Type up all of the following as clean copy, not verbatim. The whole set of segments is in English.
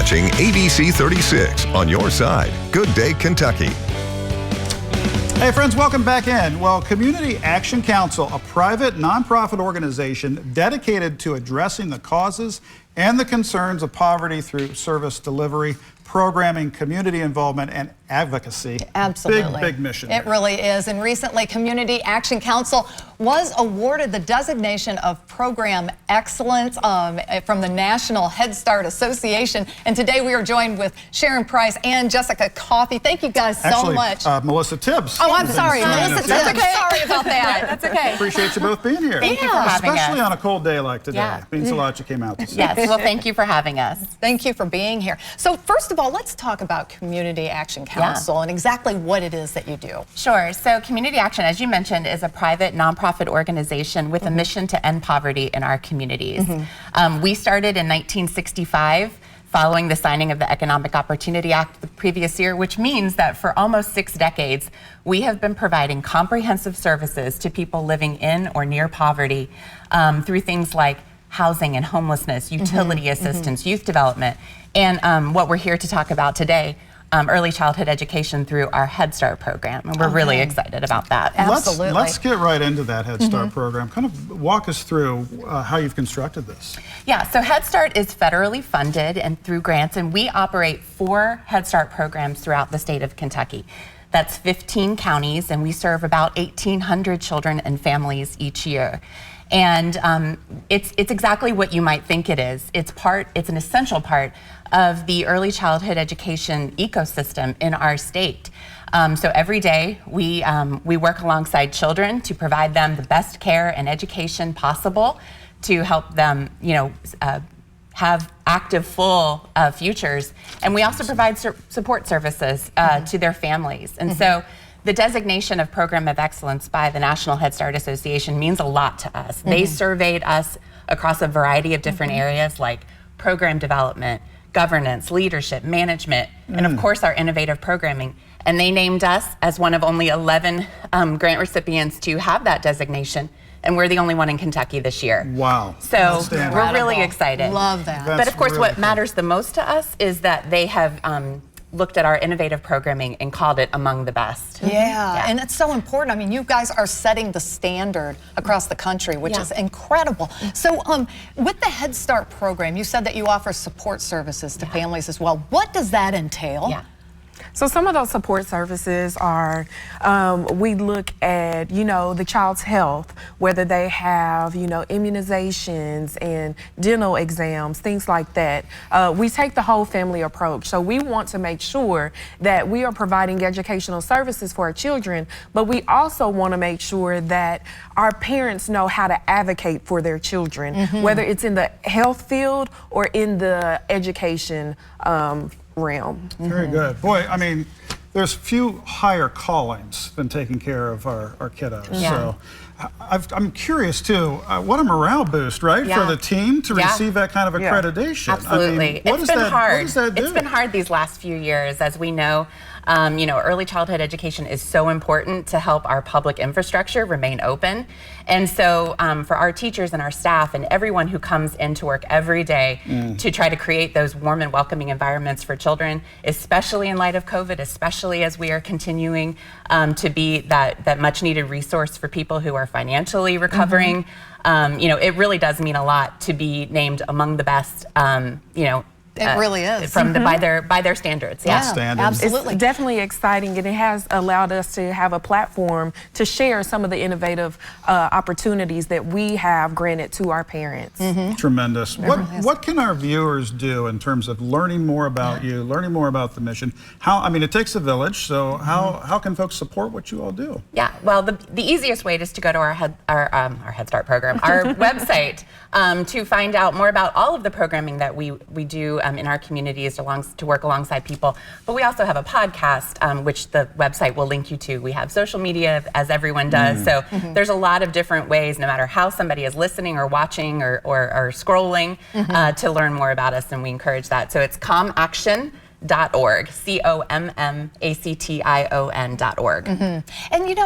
watching ABC 36 on your side. Good Day, Kentucky. Hey friends, welcome back in. Well, Community Action Council, a private nonprofit organization dedicated to addressing the causes and the concerns of poverty through service delivery, programming, community involvement, and advocacy. Absolutely. Big mission. It really is. And recently, Community Action Council was awarded the designation of Program Excellence from the National Head Start Association. And today we are joined with Sharon Price and Jessica Cofffie. Thank you guys so much. Melissa Tibbs. Oh, I'm sorry. Melissa Tibbs. That's Okay. Sorry about that. That's okay. Appreciate you both being here. Thank you for having us. Especially on a cold day like today. Yeah. Means a lot you came out to see. Yes, well, thank you for having us. Thank you for being here. So first of all, let's talk about Community Action Council and exactly what it is that you do. Sure. So Community Action, as you mentioned, is a private nonprofit organization with a mission to end poverty in our communities. We started in 1965 following the signing of the Economic Opportunity Act the previous year, which means that for almost 6 decades, we have been providing comprehensive services to people living in or near poverty through things like housing and homelessness, utility assistance, youth development, and what we're here to talk about today, early childhood education through our Head Start program, and we're really excited about that. Absolutely. Let's get right into that Head Start program. Kind of walk us through how you've constructed this. Yeah, so Head Start is federally funded and through grants, and we operate 4 Head Start programs throughout the state of Kentucky. That's 15 counties, and we serve about 1,800 children and families each year. And it's exactly what you might think it is. It's an essential part of the early childhood education ecosystem in our state. So every day we work alongside children to provide them the best care and education possible to help them, have active, full futures. And we also provide support services to their families. And so the designation of Program of Excellence by the National Head Start Association means a lot to us. They surveyed us across a variety of different areas like program development, governance, leadership, management, and of course our innovative programming. And they named us as one of only 11 grant recipients to have that designation. And we're the only one in Kentucky this year. Wow. So we're really excited. Love that. But of course, really what cool. matters the most to us is that they have looked at our innovative programming and called it among the best. Yeah, and it's so important. I mean, you guys are setting the standard across the country, which is incredible. So with the Head Start program, you said that you offer support services to families as well. What does that entail? Yeah. So some of those support services are, we look at, the child's health, whether they have, immunizations and dental exams, things like that. We take the whole family approach. So we want to make sure that we are providing educational services for our children, but we also want to make sure that our parents know how to advocate for their children, whether it's in the health field or in the education realm. Very good. Boy, I mean, there's few higher callings than taking care of our kiddos. Yeah. So I'm curious too, what a morale boost, right? For the team to receive that kind of accreditation. Absolutely. I mean, It's been hard. What does that do? It's been hard these last few years. As we know, early childhood education is so important to help our public infrastructure remain open. And so for our teachers and our staff and everyone who comes into work every day to try to create those warm and welcoming environments for children, especially in light of COVID, especially as we are continuing to be that much needed resource for people who are financially recovering, it really does mean a lot to be named among the best, It really is. From by their standards. Yeah, standards. absolutely. It's definitely exciting, and it has allowed us to have a platform to share some of the innovative opportunities that we have granted to our parents. Tremendous. What can our viewers do in terms of learning more about you, learning more about the mission? It takes a village, so how can folks support what you all do? Yeah, well, the easiest way is to go to our Head Start program, our website, to find out more about all of the programming that we do in our communities to work alongside people. But we also have a podcast, which the website will link you to. We have social media, as everyone does. So there's a lot of different ways, no matter how somebody is listening or watching or scrolling, to learn more about us, and we encourage that. So it's comaction.org, COMMACTION.org. And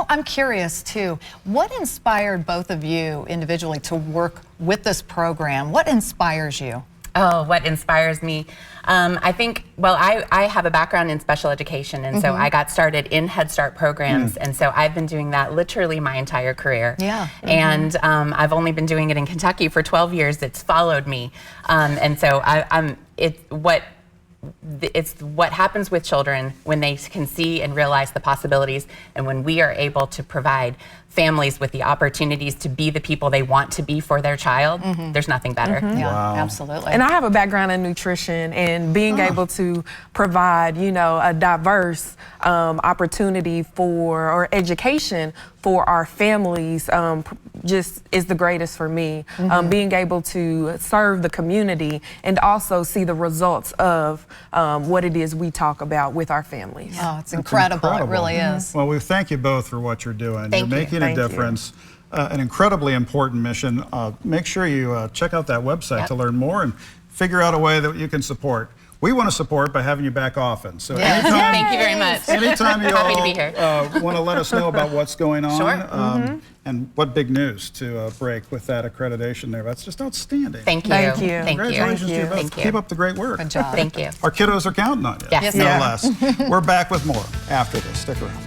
I'm curious too, what inspired both of you individually to work with this program? What inspires you? Oh, what inspires me? I think, well, I have a background in special education, and so I got started in Head Start programs, and so I've been doing that literally my entire career. Yeah. And I've only been doing it in Kentucky for 12 years. It's followed me. And so it's what happens with children when they can see and realize the possibilities, and when we are able to provide families with the opportunities to be the people they want to be for their child, there's nothing better. Yeah, Wow. absolutely. And I have a background in nutrition, and being able to provide, you know, a diverse opportunity for, or education for our families just is the greatest for me. Being able to serve the community and also see the results of what it is we talk about with our families. Oh, it's incredible. It really is. Well, we thank you both for what you're doing. Thank You're you. making Thank a you. difference. An incredibly important mission. Make sure you check out that website Yep. to learn more and figure out a way that you can support. We want to support by having you back often. So Yes. anytime, Thank you very much. anytime you Happy to all be here. want to let us know about what's going on, Sure. and what big news to break with that accreditation there. That's just outstanding. Thank you. Thank you. Thank you. Congratulations to you both. Thank you. Keep up the great work. Good job. Thank you. Our kiddos are counting on you. Yes. No Yeah. less. We're back with more after this. Stick around.